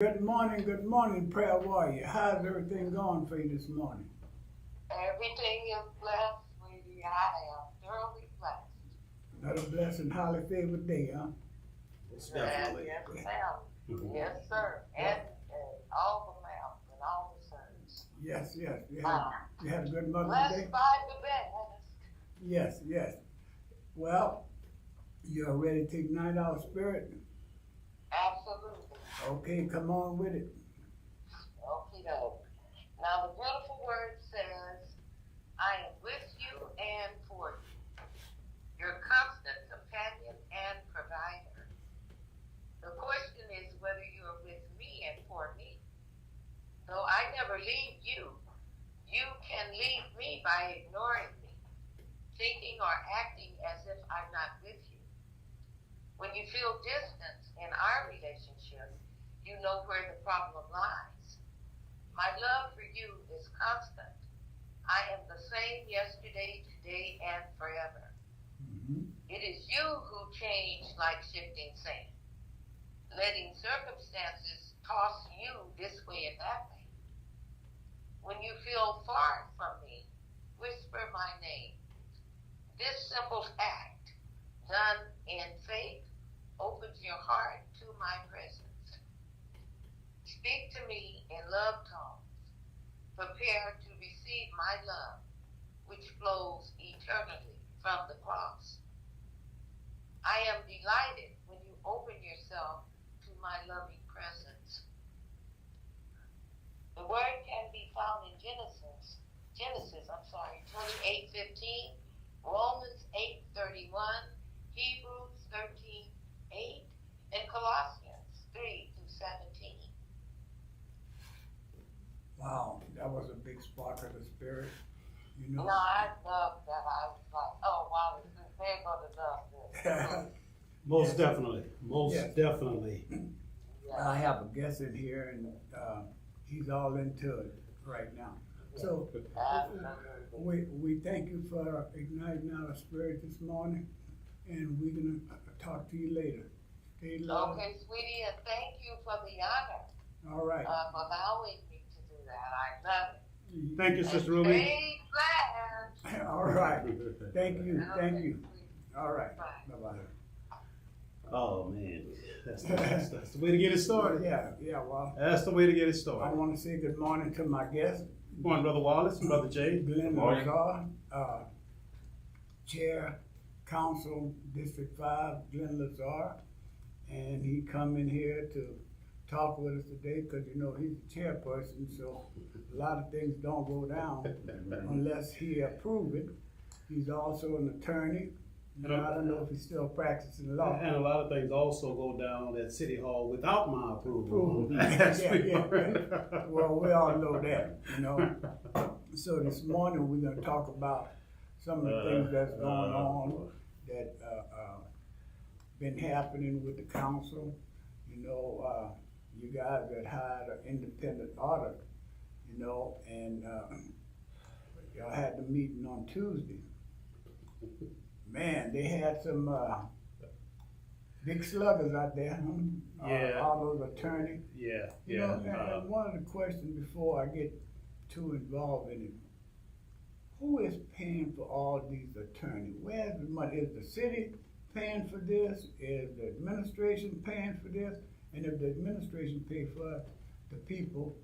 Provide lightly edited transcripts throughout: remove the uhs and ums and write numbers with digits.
Good morning, prayer warrior. How's everything going for you this morning? Everything is blessed, sweetie. I am thoroughly blessed. Another blessed, highly favored day, huh? Most definitely. Yes, ma'am. Yes, sir. And all the ma'ams and all the sirs. Yes. Uh, You had a good Mother's Day? Blessed by the best. Yes. Well, you're ready to ignite our spirit? Absolutely. Okay, come on with it. Okie doke. Now the beautiful word says, I am with you and for you, your constant companion and provider. The question is whether you are with me and for me. Though I never leave you, you can leave me by ignoring me, thinking or acting as if I'm not with you. When you feel distance in our relationship, you know where the problem lies. My love for you is constant. I am the same yesterday, today, and forever. Mm-hmm. It is you who change like shifting sand, letting circumstances toss you this way and that way. When you feel far from me, whisper my name. This simple act, done in faith, opens your heart to my presence. Speak to me in love tones. Prepare to receive my love, which flows eternally from the cross. I am delighted when you open yourself to my loving presence. The word can be found in Genesis 28:15, Romans 8:31, Hebrews 13:8, and Colossians 3:17. Wow, that was a big spark of the spirit. You know. No, I love that. I was like, oh wow, they're gonna love this. Most definitely. Most Yes. definitely. I have a guest in here, and he's all into it right now. So we thank you for igniting our spirit this morning, and we're gonna talk to you later. Stay low. Okay, sweetie, and thank you for the honor All right. of allowing me to do that. I love it. Thank you, Sister And Ruby. stay blessed. All right. Thank you. Okay, All right. Bye. Bye-bye. Oh man, that's the way to get it started. Yeah, well, That's the way to get it I started. want to say good morning to my guest, Good morning, Brother Wallace and Brother Jay. Glenn Morning. Lazar, Chair, Council, District 5, Glenn Lazar. And he come in here to talk with us today because, you know, he's the chairperson, so a lot of things don't go down unless he approve it. He's also an attorney. You know, I don't know if he's still practicing law. And a lot of things also go down at City Hall without my approval. Yeah. Well, we all know that, you know. So this morning, we're gonna talk about some of the things that's going on that, been happening with the council. You know, you guys had hired an independent auditor, you know, and, y'all had the meeting on Tuesday. Man, they had some, big sluggers out there, huh? Yeah. All those attorneys. Yeah, You know, and one of the questions before I get too involved in it, who is paying for all these attorneys? Where's the money? Is the city paying for this? Is the administration paying for this? And if the administration pay for it, the people,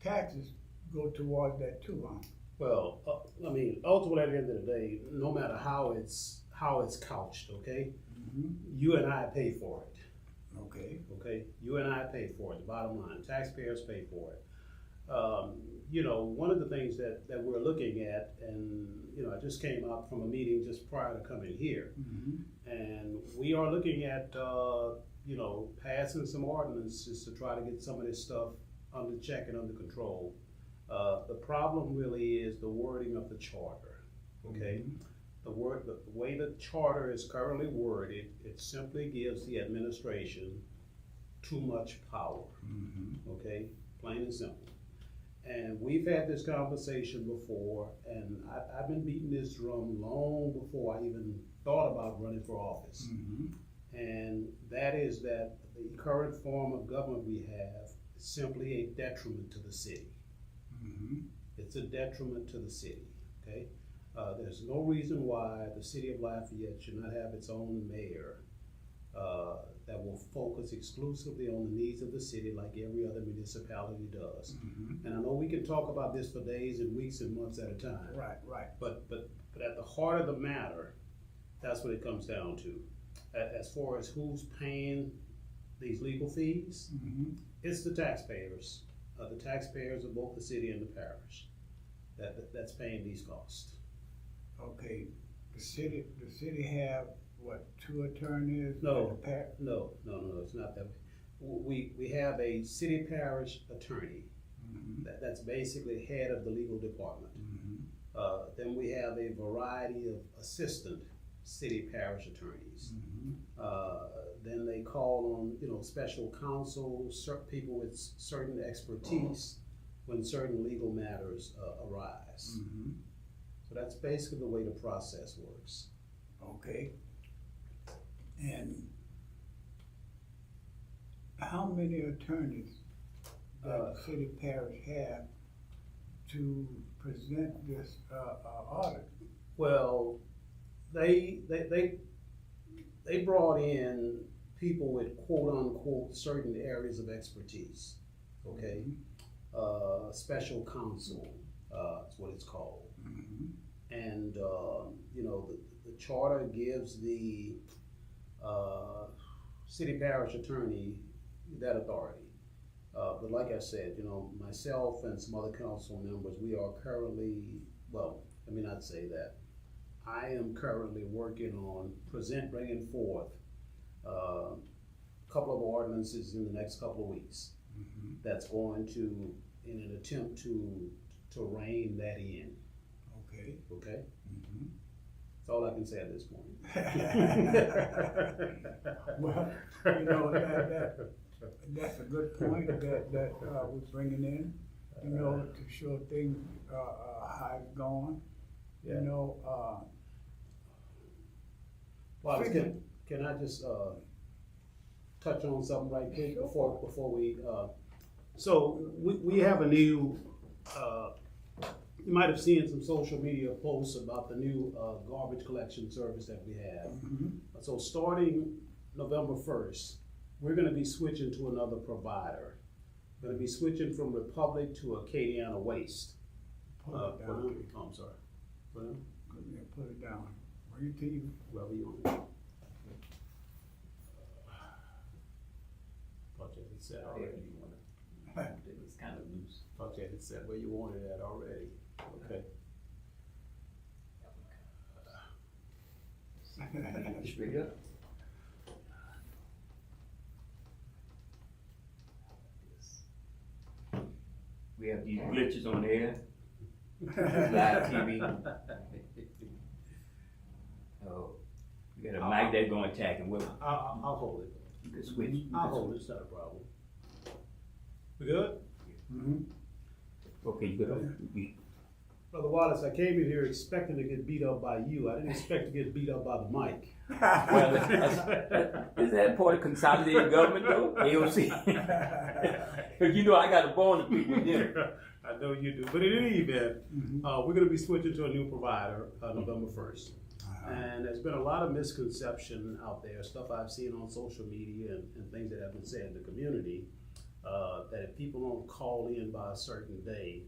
taxes go towards that too, huh? Well, I mean, ultimately at the end of the day, no matter how it's couched, okay, Mm-hmm. you and I pay for it. Okay. Okay, you and I pay for it. The bottom line, taxpayers pay for it. You know, one of the things that we're looking at, and you know, I just came out from a meeting just prior to coming here, Mm-hmm. and we are looking at you know, passing some ordinances to try to get some of this stuff under check and under control. The problem really is the wording of the charter. Okay. Mm-hmm. The way the charter is currently worded, it simply gives the administration too much power, Mm-hmm. okay? Plain and simple. And we've had this conversation before, and I've been beating this drum long before I even thought about running for office. Mm-hmm. And that is that the current form of government we have simply a detriment to the city. Mhm. It's a detriment to the city, okay? There's no reason why the city of Lafayette should not have its own mayor that will focus exclusively on the needs of the city like every other municipality does. Mhm. And I know we can talk about this for days and weeks and months at a time. Right, right. But at the heart of the matter, that's what it comes down to. As far as who's paying these legal fees, Mhm. it's the taxpayers. The taxpayers of both the city and the parish that's paying these costs. Okay, the city have, what, 2 attorneys? No. And the par- No, it's not that way. We have a city parish attorney Mhm. that's basically head of the legal department. Mhm. Then we have a variety of assistant city parish attorneys. Mhm. Then they call on, special counsel, people with certain expertise when certain legal matters arise. Mhm. So that's basically the way the process works. Okay. And how many attorneys does the city parish have to present this audit? Well, they brought in people with quote unquote certain areas of expertise, okay? Special counsel, is what it's called. Mhm. And, the charter gives the, city parish attorney that authority. But like I said, myself and some other council members, we are currently, well, let me not say that. I am currently working on bringing forth a couple of ordinances in the next couple of weeks. Mhm. That's going to, in an attempt to rein that in, Okay. okay? Mhm. That's all I can say at this point. Well, that's a good point that we're bringing in, to show things, how it's going. Yeah. Well, can I just, touch on something right quick Sure. before we, so we have a new, you might have seen some social media posts about the new, garbage collection service that we have. Mhm. So starting November 1st, we're gonna be switching to another provider. We're gonna be switching from Republic to Acadiana Waste. Pull it down. I'm sorry. Well, Yeah, put it down. Bring it to you. wherever you want it. Thought you had it set already. It was kind of loose. Thought you had it set where you wanted it at already. Okay. Straight up. We have these glitches on the air, live TV. Oh, we got a mic that's gonna attack and I'll hold it. you can switch. I'll hold it, it's not a problem. We good? Mhm. Okay, you good. Brother Wallace, I came in here expecting to get beat up by you. I didn't expect to get beat up by the mic. Well, is that part of consolidated government though? AOC. Cause I got a bone to pick with them. I know you do. But in any event, Mhm. we're going to be switching to a new provider November 1st. And there's been a lot of misconception out there, stuff I've seen on social media and things that have been said in the community, that if people don't call in by a certain day,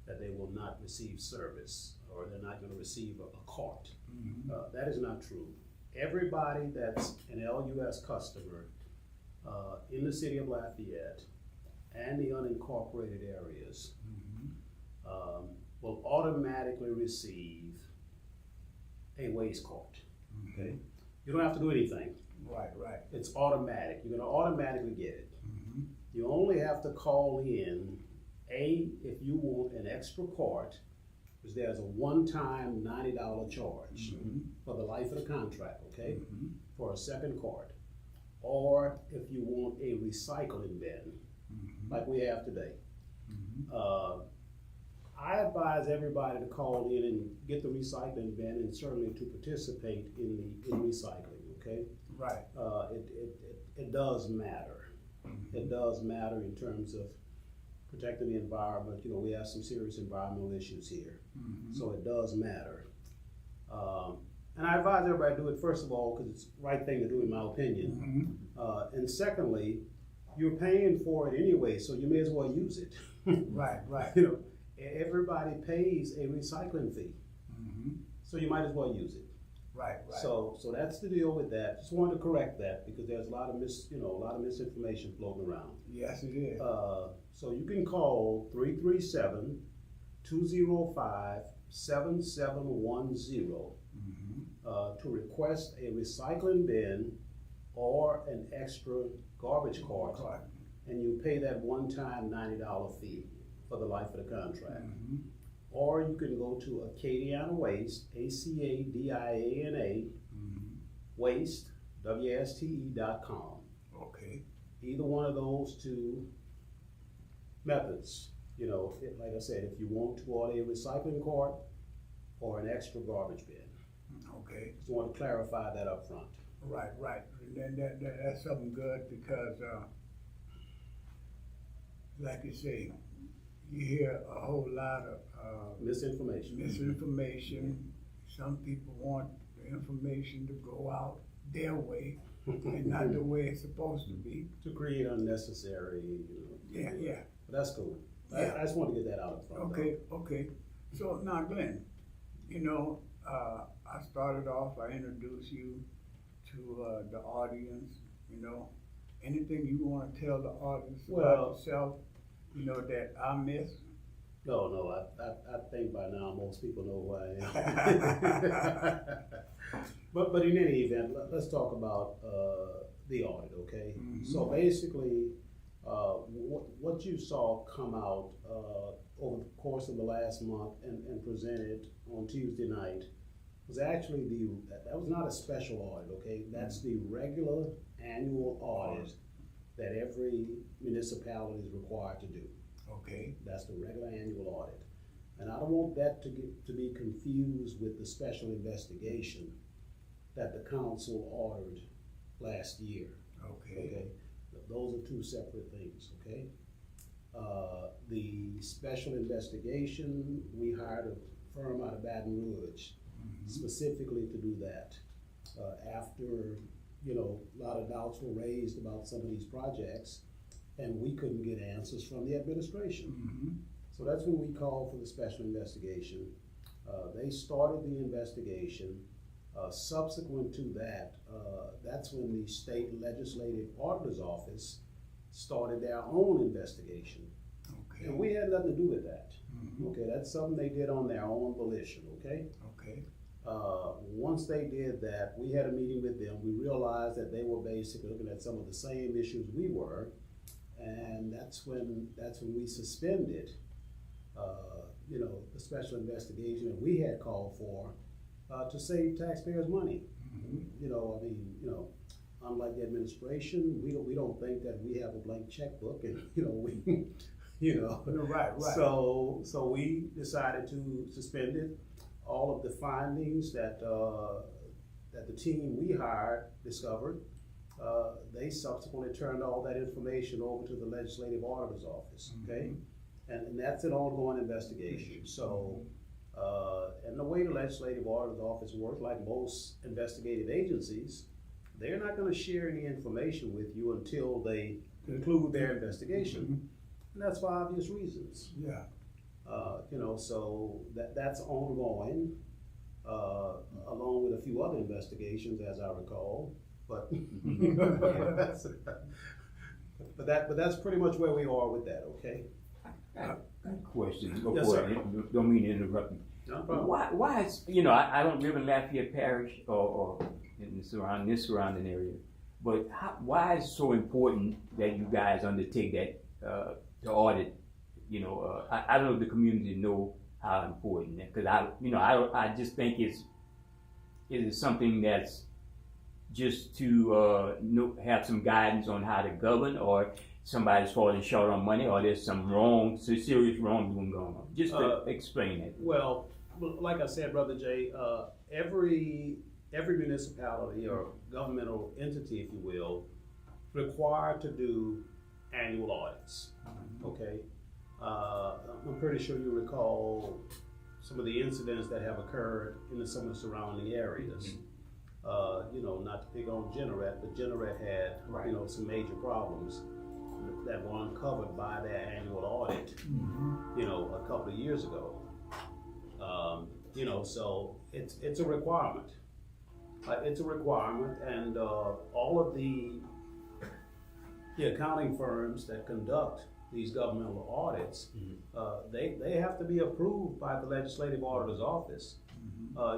that they will not receive service or they're not going to receive a cart. Mhm. That is not true. Everybody that's an LUS customer in the city of Lafayette and the unincorporated areas Mhm. will automatically receive a waste cart. Okay? You don't have to do anything. Right. It's automatic. You're gonna automatically get it. Mhm. You only have to call in, if you want an extra cart, because there's a one-time $90 charge Mhm. for the life of the contract, okay? Mhm. For a second cart. Or if you want a recycling bin, Mhm. like we have today. Mhm. I advise everybody to call in and get the recycling bin and certainly to participate in recycling, okay? Right. It does matter. it does matter in terms of protecting the environment. You know, we have some serious environmental issues here, so it does matter. And I advise everybody to do it, first of all, because it's the right thing to do in my opinion. And secondly, you're paying for it anyway, so you may as well use it. Right. You know, everybody pays a recycling fee, so you might as well use it. Right. So that's the deal with that. Just wanted to correct that because there's a lot of misinformation floating around. Yes, it is. So you can call 337-205-7710 to request a recycling bin or an extra garbage cart, and you pay that one-time $90 fee for the life of the contract. Or you can go to Acadiana Waste, ACADIANA, Waste, WSTE.com. Okay. Either one of those two methods. You know, like I said, if you want to order a recycling cart or an extra garbage bin. Okay. Just want to clarify that up front. Right. And that's something good because, like you say, you hear a whole lot of misinformation. Some people want the information to go out their way and not the way it's supposed to be. To create unnecessary, Yeah. But that's cool. Yeah. I just want to get that out up front. Okay. So now, Glenn, you know, I started off, I introduced you to the audience, you know. Anything you want to tell the audience about yourself, you know, that I missed? No, I think by now most people know who I am. But in any event, let's talk about the audit, okay? So basically, what you saw come out over the course of the last month and presented on Tuesday night was actually that was not a special audit, okay? That's the regular annual audit that every municipality is required to do. Okay. That's the regular annual audit. And I don't want that to be confused with the special investigation that the council ordered last year. Okay. Those are two separate things, okay? The special investigation, we hired a firm out of Baton Rouge specifically to do that. After, you know, a lot of doubts were raised about some of these projects, and we couldn't get answers from the administration. So that's when we called for the special investigation. They started the investigation. Subsequent to that, that's when the state legislative auditor's office started their own investigation. Okay. And we had nothing to do with that. Okay, that's something they did on their own volition, okay? Okay. Once they did that, we had a meeting with them. We realized that they were basically looking at some of the same issues we were, and that's when we suspended, you know, the special investigation that we had called for to save taxpayers money. You know, I mean, you know, unlike the administration, we don't think that we have a blank checkbook, and you know we, you know, Right. So we decided to suspend it. All of the findings that the team we hired discovered, they subsequently turned all that information over to the legislative auditor's office. Okay, and that's an ongoing investigation. So. And the way the legislative auditor's office works, like most investigative agencies, they're not going to share any information with you until they conclude their investigation, and that's for obvious reasons. Yeah. You know, so that's ongoing, along with a few other investigations, as I recall. But but that's pretty much where we are with that. Okay. Question. Yes, sir. Don't mean to interrupt you. No problem. Why is, you know, I don't live in Lafayette Parish or in this surrounding area, but why is it so important that you guys undertake that to audit? You know, I don't know if the community know how important that, because I just think it is something that's just to have some guidance on how to govern, or somebody's falling short on money, or there's some serious wrongdoing going on. Just to explain it. Well, like I said, Brother Jay, every municipality or governmental entity, if you will, required to do annual audits, okay? I'm pretty sure you recall some of the incidents that have occurred in some of the surrounding areas. You know, not to pick on Generat, but Generat had, Right. you know, some major problems that were uncovered by their annual audit, you know, a couple of years ago. You know, so it's a requirement. It's a requirement, and all of the accounting firms that conduct these governmental audits, they have to be approved by the legislative auditor's office.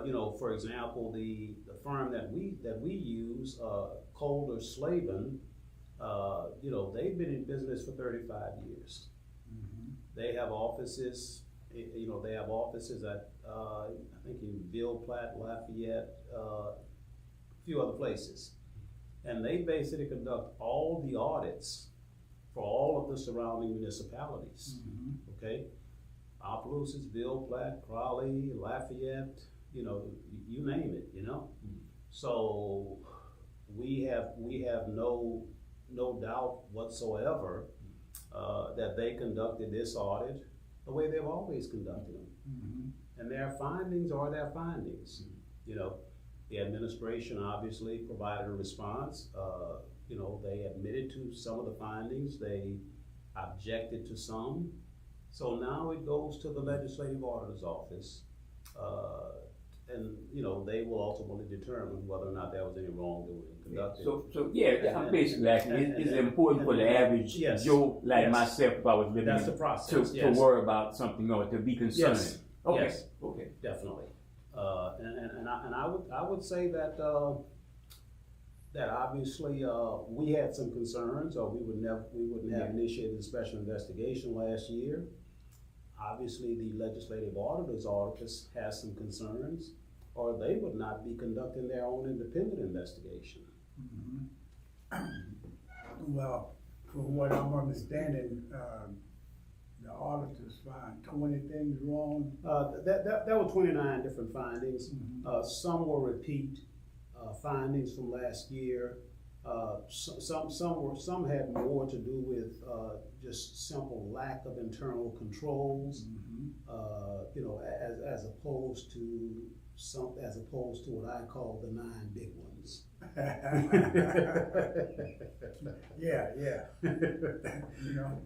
You know, for example, the firm that we use, Calder Slavin, you know, they've been in business for 35 years. They have offices, you know, they have offices at, I think in Ville Platte, Lafayette, a few other places. And they basically conduct all the audits for all of the surrounding municipalities, okay? Opelousas, Ville Platte, Crowley, Lafayette, you know, you name it, you know? So we have no doubt whatsoever that they conducted this audit the way they've always conducted them. And their findings are their findings. You know, the administration obviously provided a response. You know, they admitted to some of the findings, they objected to some. So now it goes to the legislative auditor's office. And, you know, they will ultimately determine whether or not there was any wrongdoing conducted. So yeah, I'm basically asking, is it important for the average Yes. Joe like Yes. myself, if I was living That's the to process, to yes. worry about something or to be concerned? Yes. Okay. Yes. Okay. Definitely. And I would say that that obviously we had some concerns, or we wouldn't have initiated a special investigation last year. Obviously, the legislative auditor's office has some concerns, or they would not be conducting their own independent investigation. Well, from what I'm understanding, the auditors find 20 things wrong. There were 29 different findings. Some were repeat findings from last year. Some had more to do with just simple lack of internal controls. You know, as opposed to what I call the 9 big ones. Yeah. You know,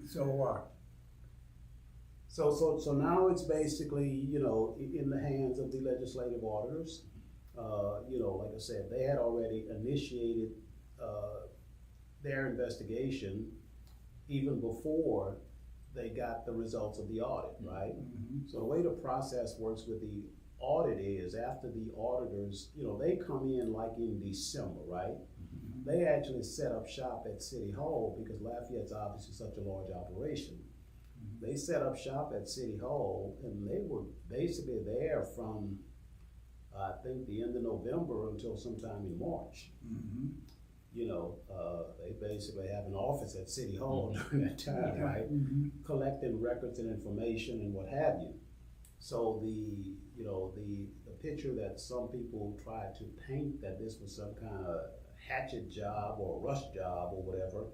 So now it's basically, you know, in the hands of the legislative auditors. You know, like I said, they had already initiated their investigation even before they got the results of the audit, right? So the way the process works with the audit is after the auditors, you know, they come in like in December, right? They actually set up shop at City Hall because Lafayette's obviously such a large operation. They set up shop at City Hall and they were basically there from I think the end of November until sometime in March. You know, they basically have an office at City Hall during that time, right? Collecting records and information and what have you. So the picture that some people try to paint that this was some kind of hatchet job or rush job or whatever,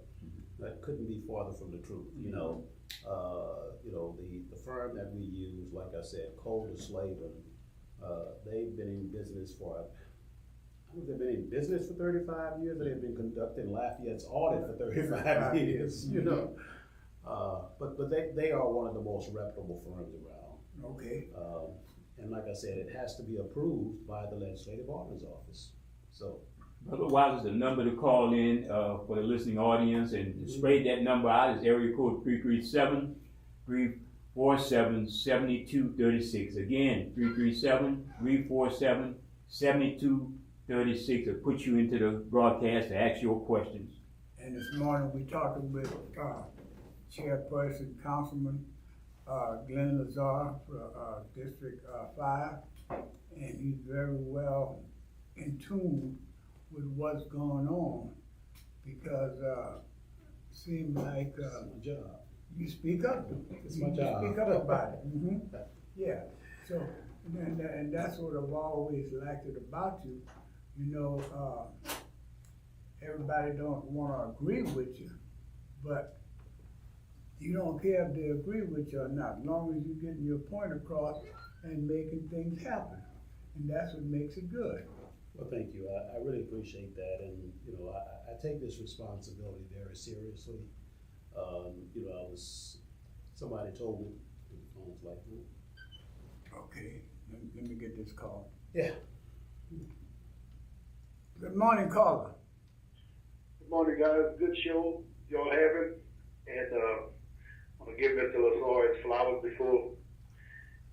that couldn't be farther from the truth. You know, the firm that we use, like I said, Calder Slavin, they've been in business for, I think they've been in business for 35 years, and they've been conducting Lafayette's audit for 35 years, you know. But they are one of the most reputable firms around. okay. And like I said, it has to be approved by the legislative auditor's office, so. Otherwise, the number to call in for the listening audience and to spread that number out is area code 337-347-7236. Again, 337-347-7236 will put you into the broadcast to ask your questions. And this morning we talking with Chairperson Councilman Glenn Lazar for District 5, and he's very well in tune with what's going on, because it seems like It's my job. you speak up. It's my You job. speak up about it. Yeah. So, and that's what I've always liked it about you. You know, everybody don't want to agree with you, but you don't care if they agree with you or not, as long as you're getting your point across and making things happen. And that's what makes it good. Well, thank you. I really appreciate that, and, you know, I take this responsibility very seriously. You know, somebody told me, the phone's like, Okay, let me get this call. yeah. Good morning, caller. Good morning, guys. Good show y'all having. And I want to give Mr. LaSalle his flowers before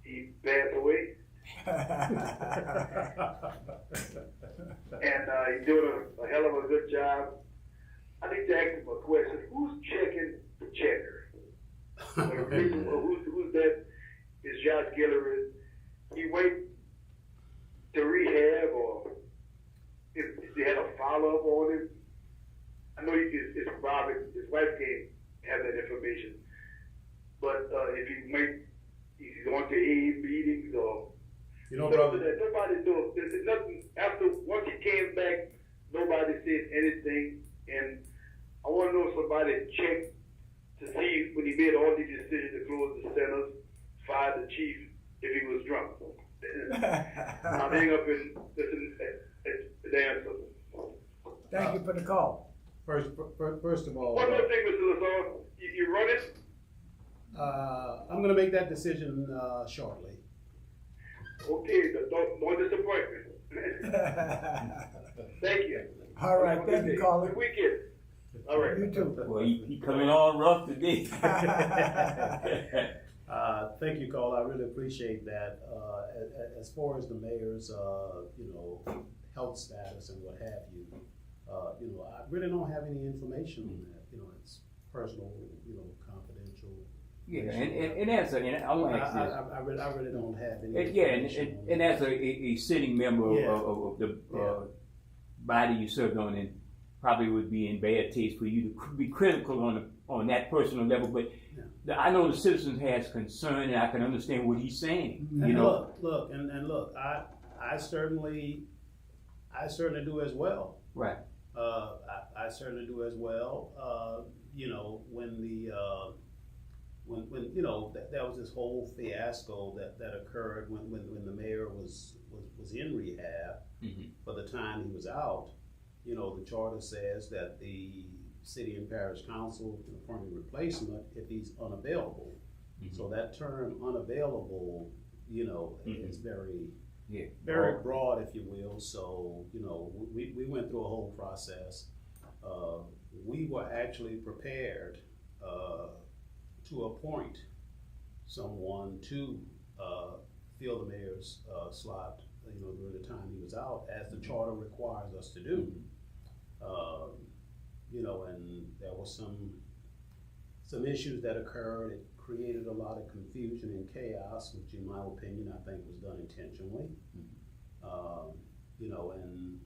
he passed away. And he's doing a hell of a good job. I need to ask him a question. Who's checking the checker? Who's that? Is Josh Gillery? He wait to rehab, or if they had a follow-up on him? I know it's Robert, his wife can't have that information. But if he's going to AA meetings or You know, brother, nobody knows. There's nothing after once he came back. Nobody said anything, and I want to know if somebody checked to see when he made all these decisions to close the centers, fire the chief if he was drunk. I'll hang up and listen to the answer. Thank you for the call. first of all, One more thing, Mr. LaSalle. You running? I'm gonna make that decision shortly. Okay, don't disappoint me. Thank you. All right, Have a thank good you, day. caller. Good weekend. All right. You too. Well, he coming on rough today. Thank you, Cole. I really appreciate that. As far as the mayor's, you know, health status and what have you, you know, I really don't have any information on that. You know, it's personal, you know, confidential. Yeah, and as I want to ask this. I really don't have any. Yeah, information on and that. as a sitting member Yeah. of the Yeah. body you served on, and probably would be in bad taste for you to be critical on that personal level. But I know the citizens has concern, and I can understand what he's saying. Mhm. And You know, look, I certainly do as well. right? I certainly do as well. You know, when you know that was this whole fiasco that occurred when the mayor was in rehab. Mhm. By the time he was out, you know, the charter says that the city and parish council can appoint a replacement if he's unavailable. Mhm. So that term unavailable, you know, Mhm. is very Yeah. very broad, if you will. So, you know, we went through a whole process. We were actually prepared to appoint someone to fill the mayor's slot, you know, during the time he was out, as the charter requires us to do. You know, and there was some issues that occurred. It created a lot of confusion and chaos, which in my opinion, I think was done intentionally. You know, and,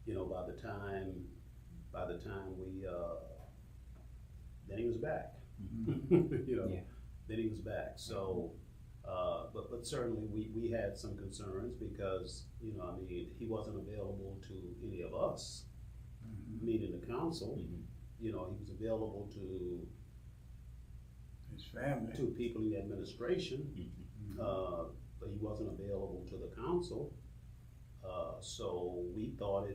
you know, by the time we, then he was back. You know, Yeah. then he was back. So, but certainly we had some concerns because, you know, I mean, he wasn't available to any of us, meaning the council. Mhm. You know, he was available to His family. people in the administration, Mhm. but he wasn't available to the council. So we thought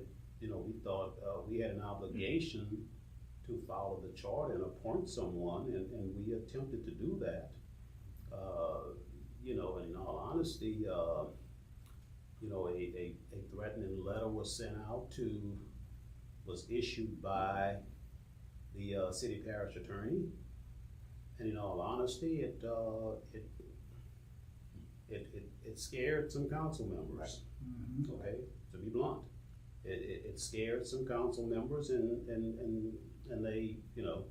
we had an obligation to follow the charter and appoint someone, and we attempted to do that. You know, and in all honesty, you know, a threatening letter was issued by the city parish attorney. And in all honesty, it scared some council members. Mhm. Okay, to be blunt, it scared some council members, and they, you know,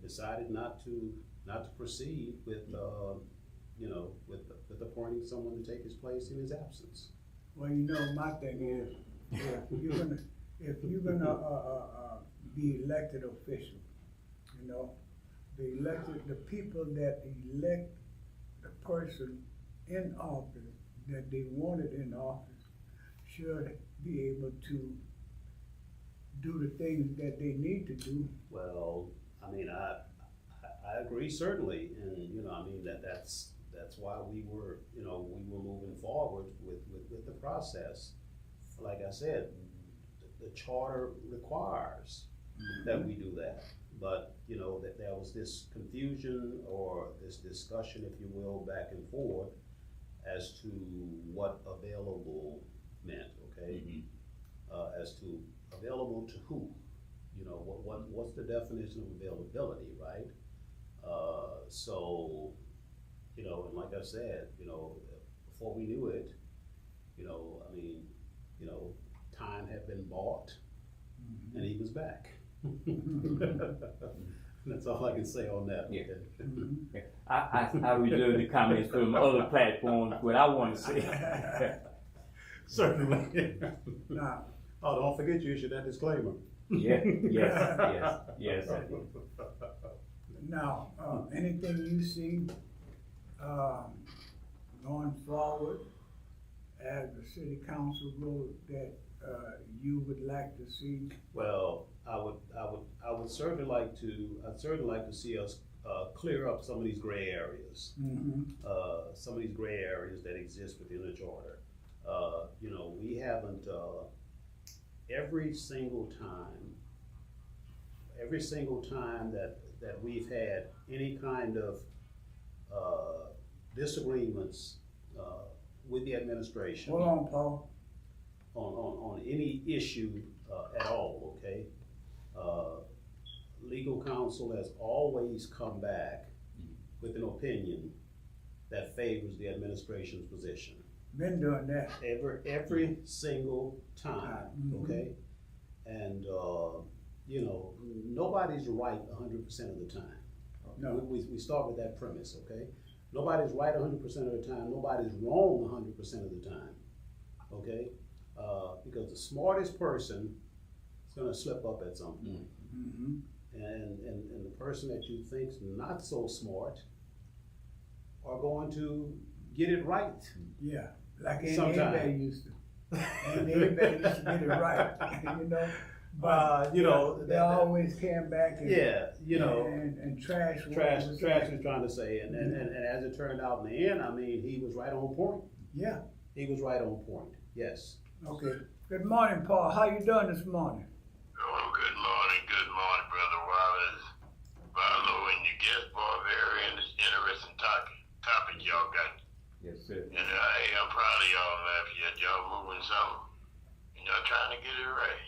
decided not to proceed with, you know, with appointing someone to take his place in his absence. Well, you know, my thing is, if you're gonna be elected official, you know, the people that elect the person in office that they wanted in office should be able to do the things that they need to do. Well, I mean, I agree certainly, and, you know, I mean, that's why we were moving forward with the process. Like I said, the charter requires that we do that. But, you know, that there was this confusion or this discussion, if you will, back and forth as to what available meant, okay? As to available to who? You know, what's the definition of availability, right? So, you know, and like I said, you know, before we knew it, you know, I mean, you know, time had been bought and he was back. That's all I can say on that. Yeah. Okay? I reserve the comments from other platforms, what I want to say. Certainly. Now, Oh, don't forget you issued that disclaimer. Yeah, yes, I did. now, anything you see, going forward as the city council role that, you would like to see? Well, I would certainly like to see us clear up some of these gray areas. Some of these gray areas that exist within the charter. You know, we haven't, every single time that we've had any kind of disagreements with the administration. Hold on, Paul. On any issue at all, okay? Legal counsel has always come back with an opinion that favors the administration's position. Been doing that. Every single time, okay? And, you know, nobody's right 100% of the time. No. We start with that premise, okay? Nobody's right 100% of the time, nobody's wrong 100% of the time, okay? Because the smartest person is gonna slip up at some point. And the person that you think's not so smart are going to get it right. Yeah, like Andy Sometime. Abel used to. Andy Abel used to get it right, you know? But, you know, they always came back and. Yeah, you know, And trash. what trash was was saying. trying to say, and as it turned out in the end, I mean, he was right on point. Yeah, He was right on point, yes. okay. Good morning, Paul. How you doing this morning? Oh, good morning, Brother Wallace. Barlow and your guest boy, very interesting topic y'all got. Yes, sir. And I'm proud of y'all, man, for y'all moving something. And y'all trying to get it right.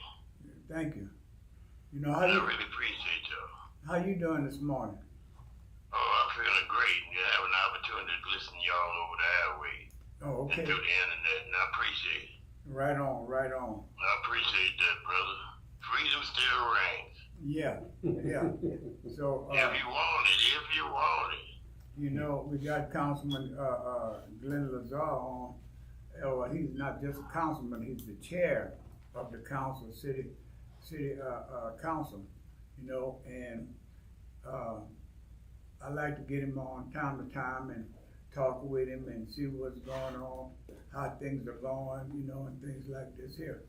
Thank you. You know, I really appreciate y'all. how you doing this morning? Oh, I'm feeling great. You have an opportunity to listen to y'all over the airways Oh, okay. and through the internet, and I appreciate it. Right on, right on. I appreciate that, brother. Freedom still reigns. Yeah, yeah. So, If you want it. you know, we got Councilman, Glenn Lazar on. Oh, he's not just a councilman, he's the chair of the council, city council, you know, and, I like to get him on time to time and talk with him and see what's going on, how things are going, you know, and things like this here,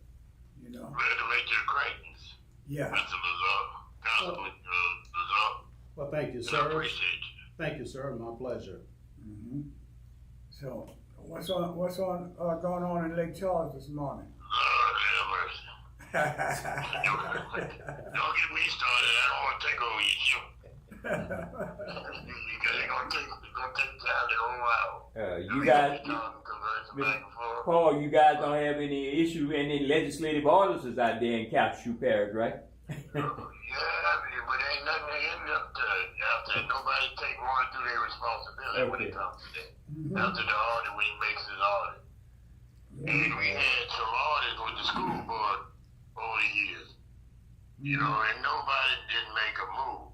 you know. Glad to make your acquaintance, Yeah, Mr. Lazar, Councilman Lazar. Well, thank you, And I sir. appreciate you. Thank you, sir, my pleasure. so, what's going on in Lake Charles this morning? Lord have mercy. Don't get me started. I don't want to take over your show. Because it's gonna take time to go out. You guys, Conversing back and forth. Paul, you guys don't have any issue, any legislative orders out there in Calcasieu Parish, right? Yeah, but ain't nothing end up to after nobody want to do their responsibility when it comes to that. After the audit, when he makes his audit. And we had some audits with the school board over the years. You know, and nobody didn't make a move.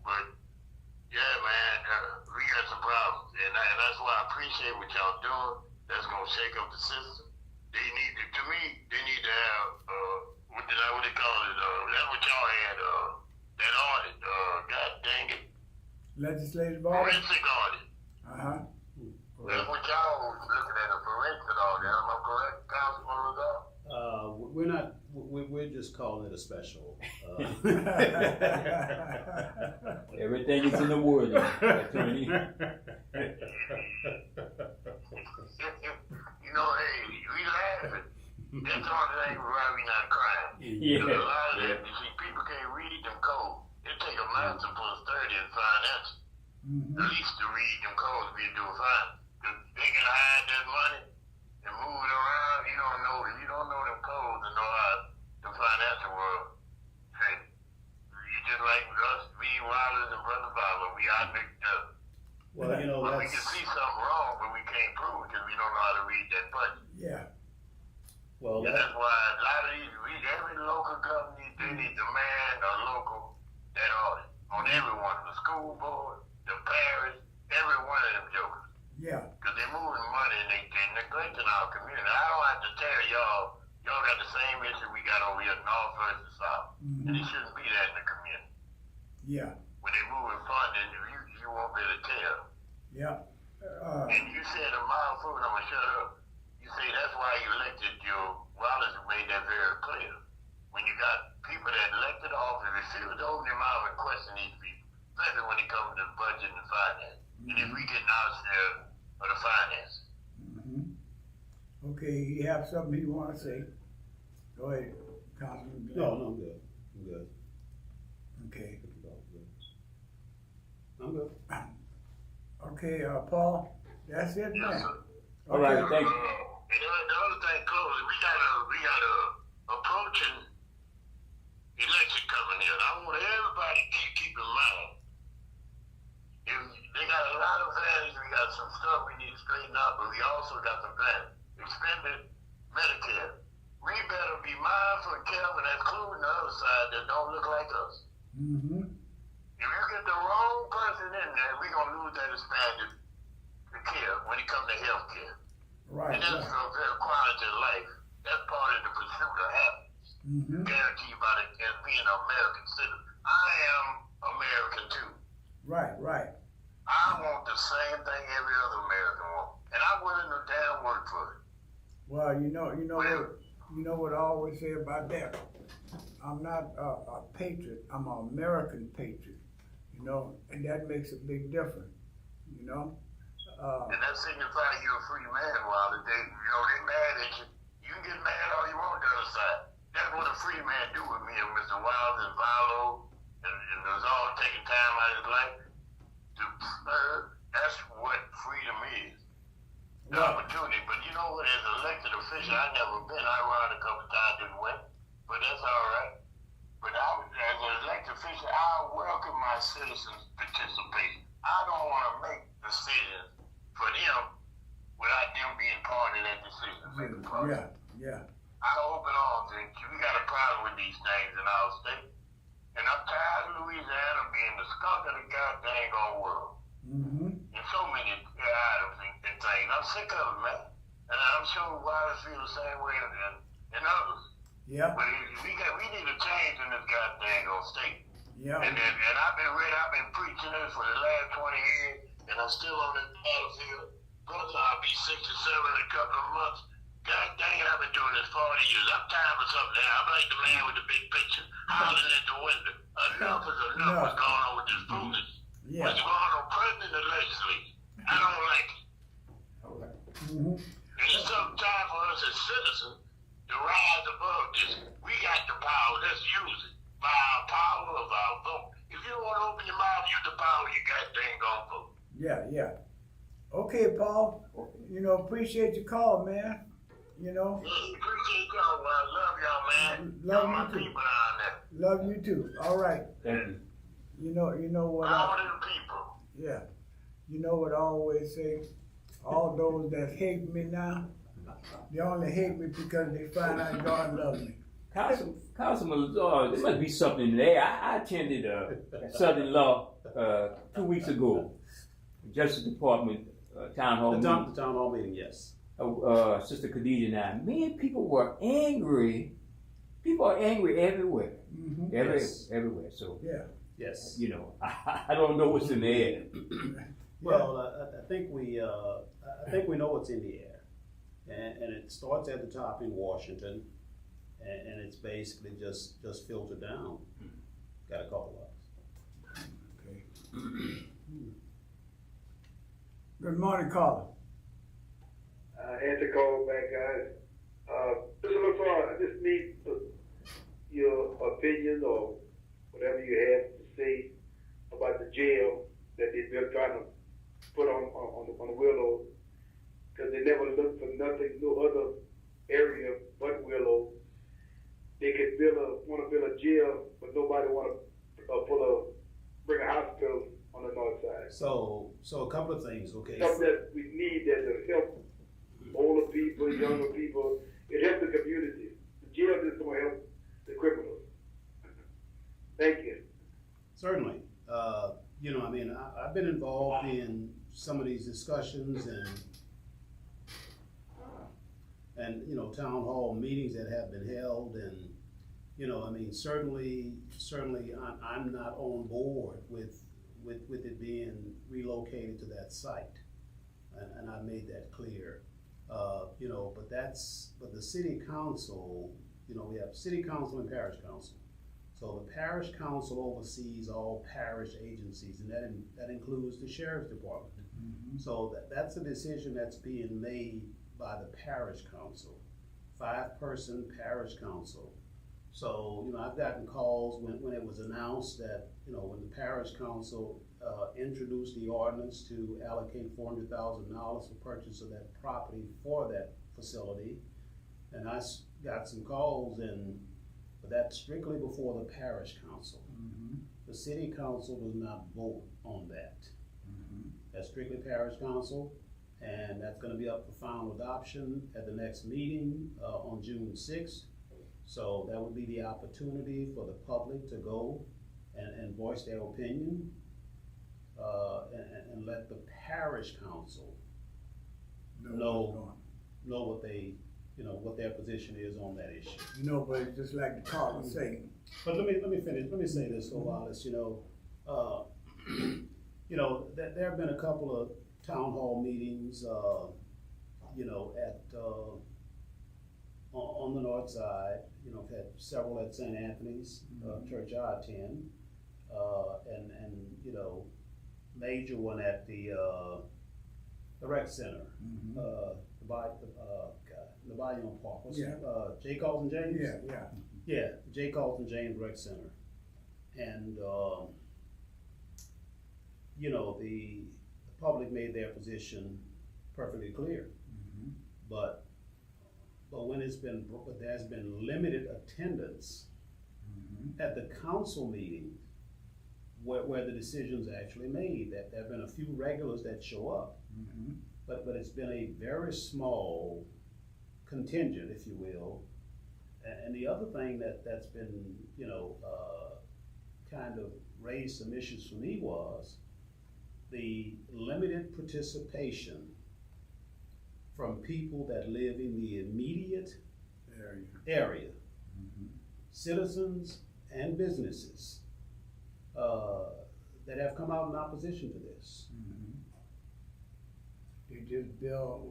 But, yeah, man, we got some problems. And that's why I appreciate what y'all doing. That's going to shake up the system. They need to have, what they call it, that's what y'all had, that audit, god dang it. Legislative order? Forensic audit. Uh-huh. That's what y'all was looking at, a forensic audit. Am I correct, Councilman Lazar? We're we're just calling it a special. Everything is in the word, attorney. You know, hey, we laughing. That's the only thing why we not crying. Yeah. Because a lot of Yeah. that, you see, people can't read them codes. It take a master plus 30 in finance. Mhm. At least to read them codes, we do fine. Because they can hide that money and move it around. You don't know them codes and know how the financial world. Hey, you just like us, me, Wallace, and Brother Fowler, we out mixed up. Well, you know, But we can that's, see something wrong, but we can't prove it because we don't know how to read that budget. Yeah, well, And that's why a lot of these, every local government, they need to demand a local that audit on everyone, the school board, the parish, every one of them jokers. yeah, Because they're moving money and they're neglecting our community. I don't have to tell y'all got the same issue we got over here in North versus South. And it shouldn't be that in the community. yeah, When they're moving funding, you won't be able to tell. yeah. And you said a mouthful, and I'm going to shut up. You say that's why you elected your Wallace made that very clear. When you got people that elected office, refuse to open their mouth and question these people, especially when it comes to budget and finance. And if we get our share of the finance. Mhm. Okay, you have something you wanna say? Go ahead, Councilman Glenn. no, I'm good. I'm good. Okay, I'm good. okay, Paul, that's it, Yes, man. sir. All right, Okay. thank you. And the other thing, closing, we got a approaching election coming in. I want everybody to keep in mind. They got a lot of advantages. We got some stuff we need to straighten out, but we also got some advantages. Extended Medicare. We better be mindful and careful, and including the other side that don't look like us. Mm-hmm, If you get the wrong person in there, we're going to lose that expanded care when it comes to health care. right, And that's right. a very quality of life. That's part of the pursuit of happiness. Mm-hmm, Guarantee you about it as being an American citizen. I am American too. right, right. I want the same thing every other American wants. And I'm willing to damn work for it. Well, you know what I always say about that? I'm not a patriot, I'm an American patriot, you know, and that makes a big difference, you know? And that signifies you're a free man while they mad at you. You can get mad all you want to the other side. That's what a free man do with me and Mr. Wild and Valo, and it was all taking time out of his life to serve. That's what freedom is. The opportunity. But you know what, as an elected official, I never been. I ran a couple times, didn't win. But that's all right. But as an elected official, I welcome my citizens' participation. I don't want to make decisions for them without them being part of that decision. Yeah, yeah, I open arms, and we got a problem with these things in our state. And I'm tired of Louisiana being the skunk of the goddamn world. mm-hmm, In so many items and things. I'm sick of it, man. And I'm sure Wallace feels the same way and others. yeah, But we need a change in this goddamn state. yeah, And I've been preaching this for the last 20 years, and I'm still on this battlefield. Brother, I'll be 67 in a couple of months. God dang it, I've been doing this 40 years. I'm tired of something. I'm like the man with the big picture, hollering at the window. Enough is enough. What's going on with this foolishness? yeah, What's going on, president and legislature? I don't like it. mm-hmm, And it's some time for us as citizens to rise above this. We got the power. Let's use it. By our power of our vote. If you don't want to open your mouth, use the power you got, they ain't gonna vote. yeah, yeah. Okay, Paul, you know, appreciate your call, man, you know, Appreciate y'all. I love y'all, man. Love Y'all my you too. people down there. love you too, all right. Thank you. You know what All of them people. yeah, you know what I always say, all those that hate me now, they only hate me because they find out God loves me. Councilman, there must be something there. I attended Southern Law 2 weeks ago, Justice Department town hall The meeting. town hall meeting, yes. Sister Khadija and I, man, people were angry. People are angry everywhere. Mm-hmm. Yes. Everywhere. So, Yeah, Yes. you know, I don't know what's in the air. Well, I think we know what's in the air, and it starts at the top in Washington, and it's basically just filtered down. Got a couple of us. Okay. Good morning, caller. I had to call back, guys. Mr. LaFleur, I just need your opinion or whatever you have to say about the jail that they've been trying to put on Willow, because they never looked for nothing, no other area but Willow. They could want to build a jail, but nobody want to bring a hospital on the north side. So a couple of things, okay? Stuff that we need that to help older people, younger people. It helps the community. The jail just don't help the criminals. Thank you. Certainly. You know, I mean, I've been involved in some of these discussions and you know, town hall meetings that have been held, and you know, I mean, certainly I'm not on board with it being relocated to that site, and I made that clear. You know, but the city council, you know, we have city council and parish council. So the parish council oversees all parish agencies, and that includes the sheriff's department. Mm-hmm. So that's a decision that's being made by the parish council, 5-person parish council. So, you know, I've gotten calls when it was announced that, you know, when the parish council introduced the ordinance to allocate $400,000 for purchase of that property for that facility, and I got some calls, but that's strictly before the parish council. Mm-hmm. The city council does not vote on that. Mm-hmm. That's strictly parish council, and that's gonna be up for final adoption at the next meeting on June 6th. So that would be the opportunity for the public to go and voice their opinion, and let the parish council know what they, you know, what their position is on that issue. You know, but it's just like the caller say. But let me finish. Let me say this, Wallace. You know, there have been a couple of town hall meetings, you know, at on the north side. You know, I've had several at St. Anthony's church I attend, and you know, major one at the rec center, Mm-hmm. the Bayonne Park. What's Yeah. it? J. Carlton James? Yeah. Yeah, J. Carlton James Rec Center. And, you know, the public made their position perfectly clear. Mm-hmm. But when there's been limited attendance Mm-hmm. at the council meeting where the decision's actually made, that there have been a few regulars that show up, Mm-hmm. but it's been a very small contingent, if you will. And the other thing that's been, you know, kind of raised some issues for me was the limited participation from people that live in the immediate area, Mm-hmm. citizens and businesses that have come out in opposition to this. Mm-hmm. They just built,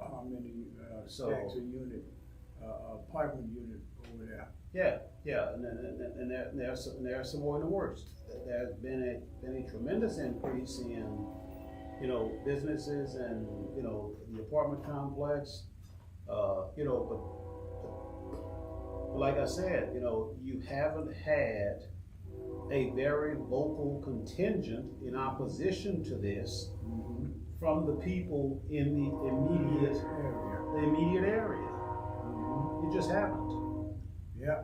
how many, So- stacks of unit, apartment unit over there. Yeah, and there are some more in the works. There's been a tremendous increase in, you know, businesses and, you know, the apartment complex, you know, but like I said, you know, you haven't had a very vocal contingent in opposition to this Mm-hmm. from the people in the immediate area. Mm-hmm. You just haven't. Yeah,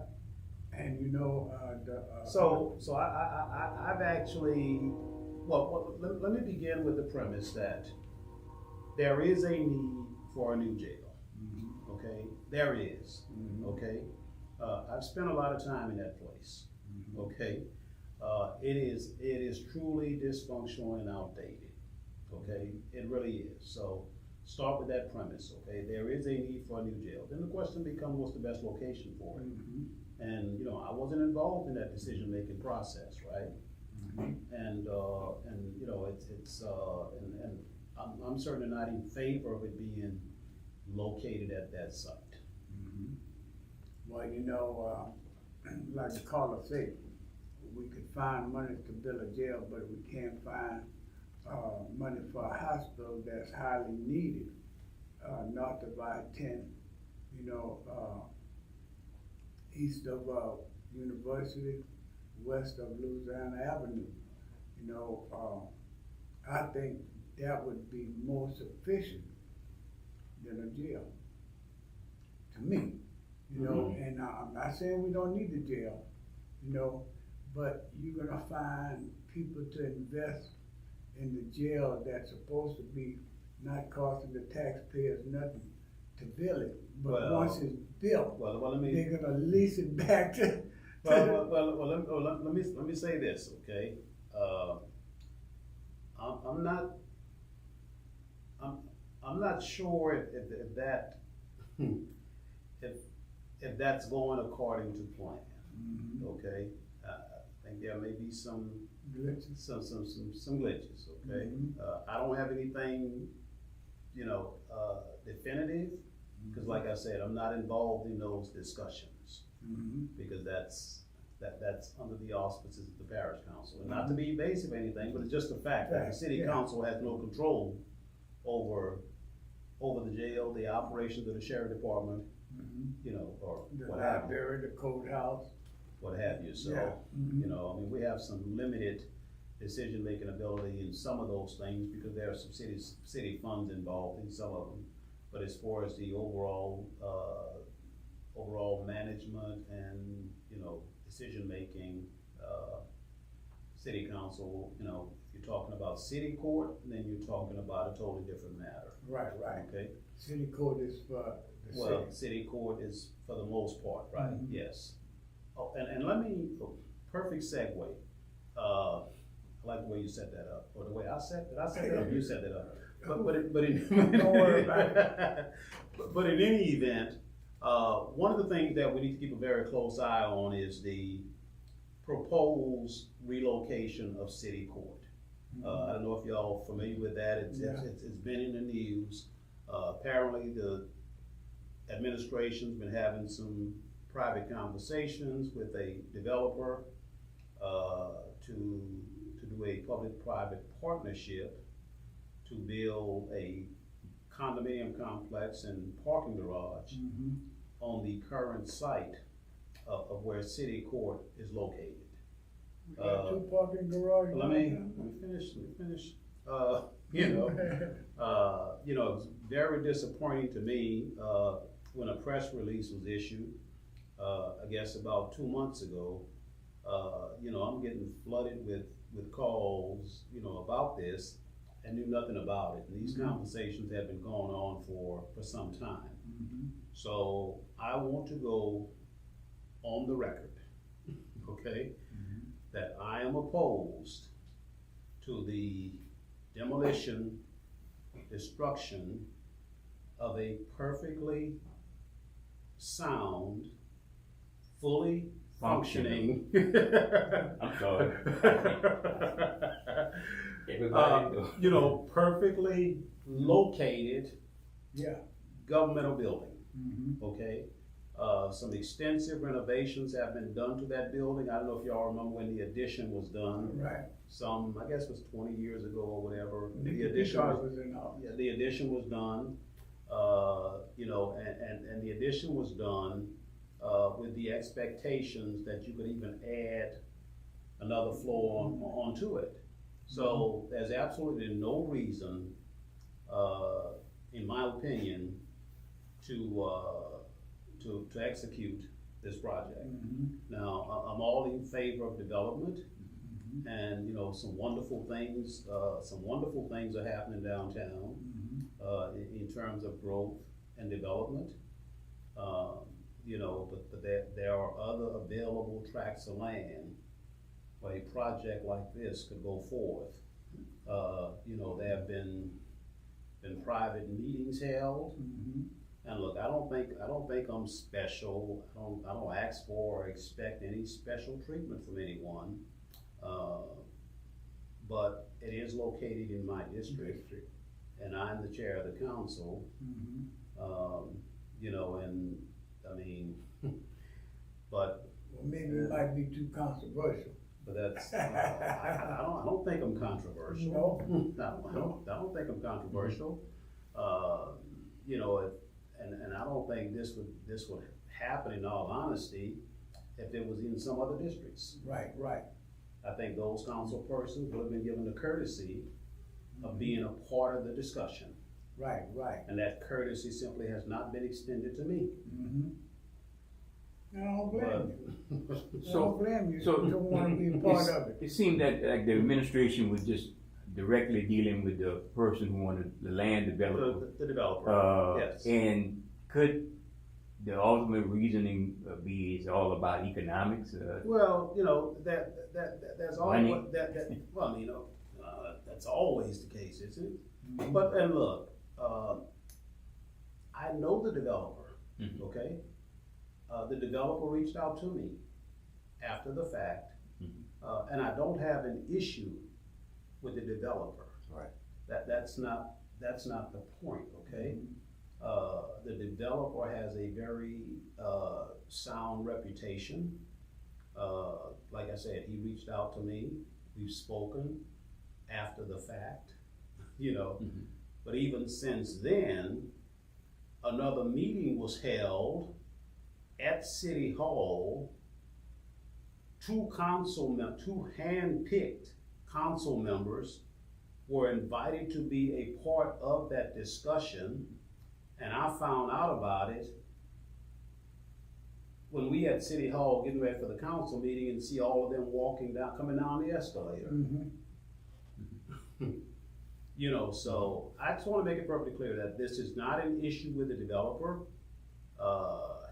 and you know, So I've actually, well, let me begin with the premise that there is a need for a new jail, Mhm. okay? There is, Mhm. okay? I've spent a lot of time in that place, Mhm. okay? It is truly dysfunctional and outdated, okay? It really is. So start with that premise, okay? There is a need for a new jail. Then the question becomes, what's the best location for it? Mhm. And, you know, I wasn't involved in that decision-making process, right? Mhm. And you know, and I'm certainly not in favor of it being located at that site. Mhm. Well, you know, like the caller said, we could find money to build a jail, but we can't find, money for a hospital that's highly needed, north of I-10, you know, east of, University, west of Louisiana Avenue. You know, I think that would be more sufficient than a jail, to me. You know, and I'm not saying we don't need the jail, you know, but you're gonna find people to invest in the jail that's supposed to be not costing the taxpayers nothing to build it. But Well, once it's built, Well, let me. they're gonna lease it back to. Let me say this, okay? I'm not sure if that, if that's going according to plan, okay? I think there may be some Glitches. some glitches, okay? Mhm. I don't have anything, you know, definitive, because like I said, I'm not involved in those discussions, because that's under the auspices of the parish council. And not to be evasive or anything, but it's just a fact that the city Yeah. council has no control over the jail, the operations of the sheriff department, you know, or The what have you. library, the courthouse. What have you, so, Yeah. you know, I mean, we have some limited decision-making ability in some of those things, because there are some city funds involved in some of them. But as far as the overall management and, you know, decision-making, city council, you know, if you're talking about city court, then you're talking about a totally different matter, Right. okay? City court is for the Well, city. city court is for the most part, right, Mhm. yes. Oh, and let me, perfect segue, I like the way you set that up, or the way I set that up, you set that up. But in Don't worry about it. But in any event, one of the things that we need to keep a very close eye on is the proposed relocation of city court. I don't know if y'all familiar with that, it's been in the news. Apparently the administration's been having some private conversations with a developer, to do a public-private partnership to build a condominium complex and parking garage on the current site of where city court is located. We got two parking garages. Let me finish. You know, it's very disappointing to me, when a press release was issued, I guess about 2 months ago. You know, I'm getting flooded with calls, you know, about this, and knew nothing about it. And these conversations have been going on for some time. So I want to go on the record, okay, that I am opposed to the demolition, destruction of a perfectly sound, fully functioning. I'm sorry. Everybody knows. You know, perfectly located Yeah. governmental building, okay? Some extensive renovations have been done to that building. I don't know if y'all remember when the addition was done. Right. Some, I guess it was 20 years ago or whatever. The Nikki addition Peacock was, was in office. yeah, the addition was done. You know, and the addition was done, with the expectations that you could even add another floor onto it. So there's absolutely no reason, in my opinion, to execute this project. Now, I'm all in favor of development, and, you know, some wonderful things are happening downtown, in terms of growth and development. You know, but there are other available tracts of land where a project like this could go forth. You know, there have been private meetings held. And look, I don't think I'm special. I don't ask for or expect any special treatment from anyone. But it is located in my district, and I'm the chair of the council. You know, and I mean, but Well, maybe it might be too controversial. that's, I don't think I'm controversial. No? I don't think I'm controversial. You know, and I don't think this would happen, in all honesty, if it was in some other districts. Right, right. I think those council persons would have been given the courtesy of being a part of the discussion. Right, right. And that courtesy simply has not been extended to me. Mm-hmm. I don't blame you. I So- don't blame you. so- You don't wanna be a part of it. It seemed that like the administration was just directly dealing with the person who wanted the land developer. The developer, yes. And could the ultimate reasoning be it's all about economics? Well, you know, that's all, Money. well, you know, that's always the case, isn't it? Mhm. But, and look, I know the developer, Mhm. okay? The developer reached out to me after the fact, and I don't have an issue with the developer. Right. That's not the point, okay? The developer has a very, sound reputation. Like I said, he reached out to me, we've spoken after the fact, you know. Mhm. But even since then, another meeting was held at City Hall. Two hand-picked council members were invited to be a part of that discussion, and I found out about it when we at City Hall getting ready for the council meeting and see all of them coming down the escalator. Mhm. You know, so I just wanna make it perfectly clear that this is not an issue with the developer.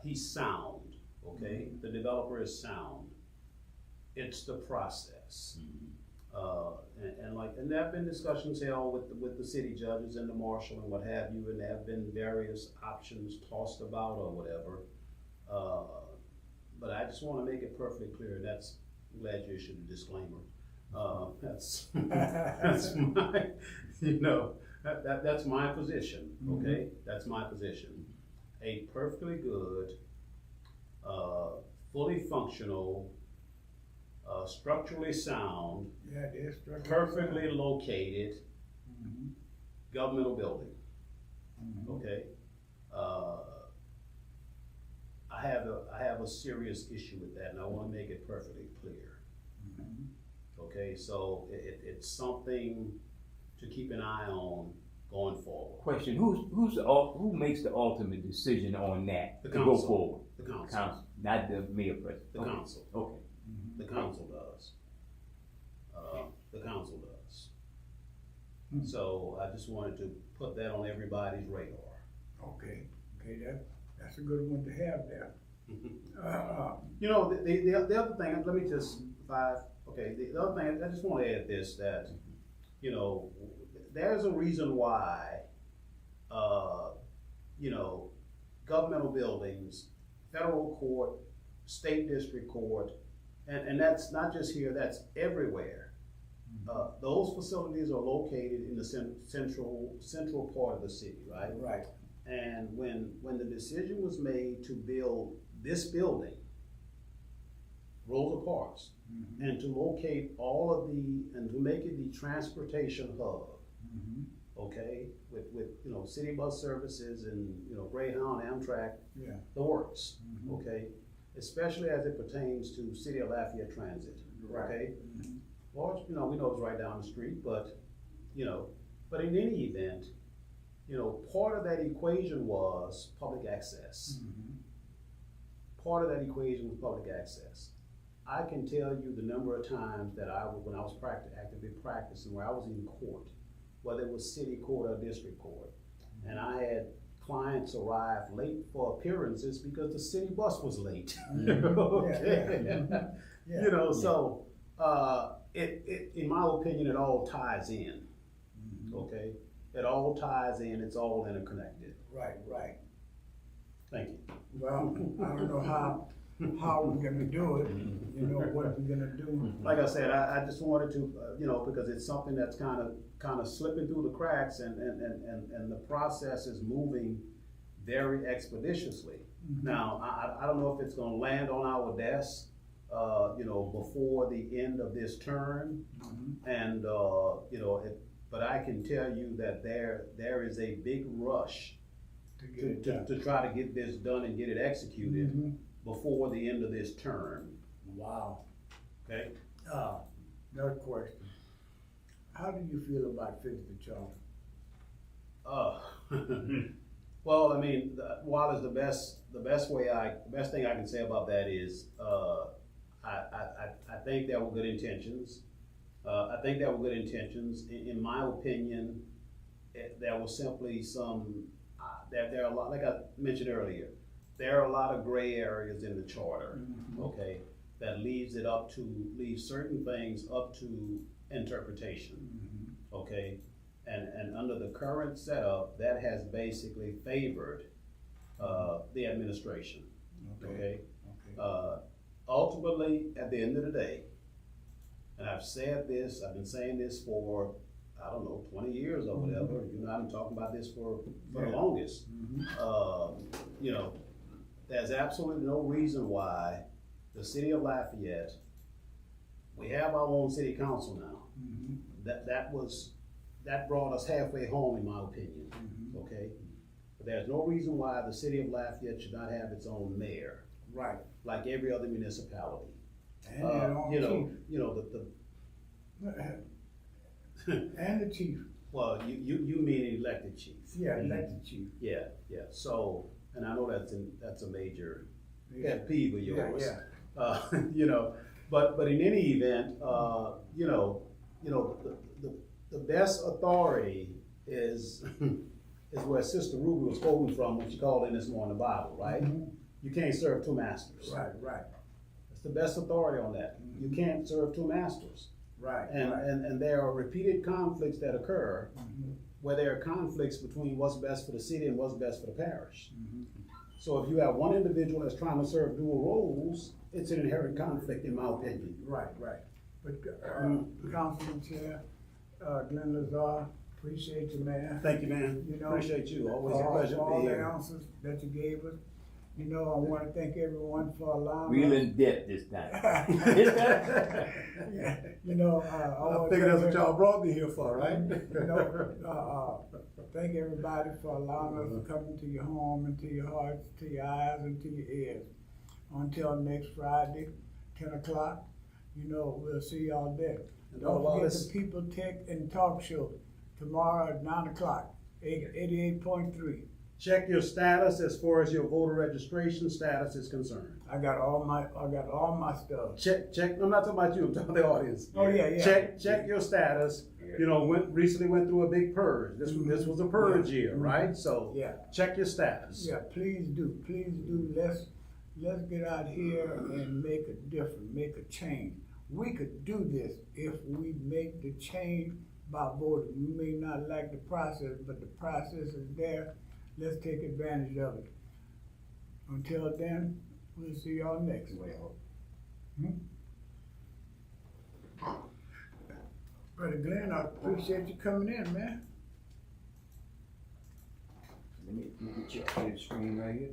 He's sound, okay? The developer is sound. It's the process. And there have been discussions held with the city judges and the marshal and what have you, and there have been various options tossed about or whatever. But I just wanna make it perfectly clear, I'm glad you issued a disclaimer. That's my, you know, that's my position, okay? That's my position. A perfectly good, fully functional, structurally sound, Yeah, it is. structural. perfectly located Mhm. governmental building, Mhm. okay? I have a serious issue with that, and I wanna make it perfectly clear. Mhm. Okay, so it's something to keep an eye on going forward. Question: who makes the ultimate decision on that The to go council. forward? The council, Council, not the mayor president. the Okay. council, Okay. the council does. The council does. Hmm. So I just wanted to put that on everybody's radar. Okay, that's a good one to have there. You know, the other thing, let me just, the other thing, I just wanna add this, that, you know, there's a reason why, you know, governmental buildings, federal court, state district court, and that's not just here, that's everywhere. Those facilities are located in the central part of the city, right? Right. And when the decision was made to build this building, Rosa Parks, Mhm. and to locate and to make it the transportation hub, Mhm. okay, with, you know, city bus services and, you know, Greyhound, Amtrak, Yeah. the works, Mhm. okay? Especially as it pertains to City of Lafayette Transit, okay? Mhm. Well, you know, we know it's right down the street, but, you know, but in any event, you know, part of that equation was public access. Mhm. Part of that equation was public access. I can tell you the number of times that when I was actively practicing, where I was in court, whether it was city court or district court, and I had clients arrive late for appearances because the city bus was late. Okay. Yeah. You know, so, in my opinion, it all ties in, Mhm. okay? It all ties in, it's all interconnected. Right, right. Thank you. Well, I don't know how we're gonna do it, you know, what we're gonna do. Like I said, I just wanted to, you know, because it's something that's kind of slipping through the cracks, and the process is moving very expeditiously. Mhm. Now, I don't know if it's gonna land on our desk, before the end of this term. Mhm. And, but I can tell you that there is a big rush To get it done. to try to get this done and get it executed Mhm. before the end of this term, Wow. okay? No question. How do you feel about fixing the charter? Well, I mean, while the best thing I can say about that is, I think there were good intentions. In my opinion, there was simply there are a lot, like I mentioned earlier, there are a lot of gray areas in the charter, okay, that leaves certain things up to interpretation, okay? And under the current setup, that has basically favored, the administration, okay? Ultimately, at the end of the day, and I've been saying this for, I don't know, 20 years or whatever, I've been talking about this for the longest. There's absolutely no reason why the city of Lafayette, we have our own city council now. That brought us halfway home, in my opinion, okay? But there's no reason why the city of Lafayette should not have its own mayor, Right. like every other municipality. And their own and the chief. Well, you mean elected chief. Yeah, elected chief. Yeah. So, and I know that's a major Yeah. pet peeve of yours. Yeah. But in any event, the best authority is where Sister Ruby was quoting from when she called in this morning, the Bible, right? Mhm. You can't serve two masters. Right. It's the best authority on that. You can't serve two masters. Right. And there are repeated conflicts that occur Mhm. where there are conflicts between what's best for the city and what's best for the parish. Mhm. So if you have one individual that's trying to serve dual roles, it's an inherent conflict, in my opinion. Right. But, Councilman Chair, Glenn Lazar, appreciate you, man. Thank you, man. You know, Appreciate you. Always a For pleasure to all be the here. answers that you gave us. I wanna thank everyone for allowing Real us. in depth this time. I wanna thank y'all brought me here for, thank everybody for allowing us to come into your home, into your hearts, to your eyes, and to your ears. Until next Friday, 10 o'clock, we'll see y'all then. And Don't while forget this- the People Tech and Talk Show tomorrow at 9 o'clock, 88.3. Check your status as far as your voter registration status is concerned. I got all my stuff. Check, I'm not talking about you, I'm talking about the audience. Oh, yeah. Check your status. Recently went through a big purge. This was a purge year, right? So Yeah. check your status. Yeah, please do. Let's get out here and make a difference, make a change. We could do this if we make the change by voting. We may not like the process, but the process is there. Let's take advantage of it. Until then, we'll see y'all next. Brother Glenn, I appreciate you coming in, man. Let me check the screen right here.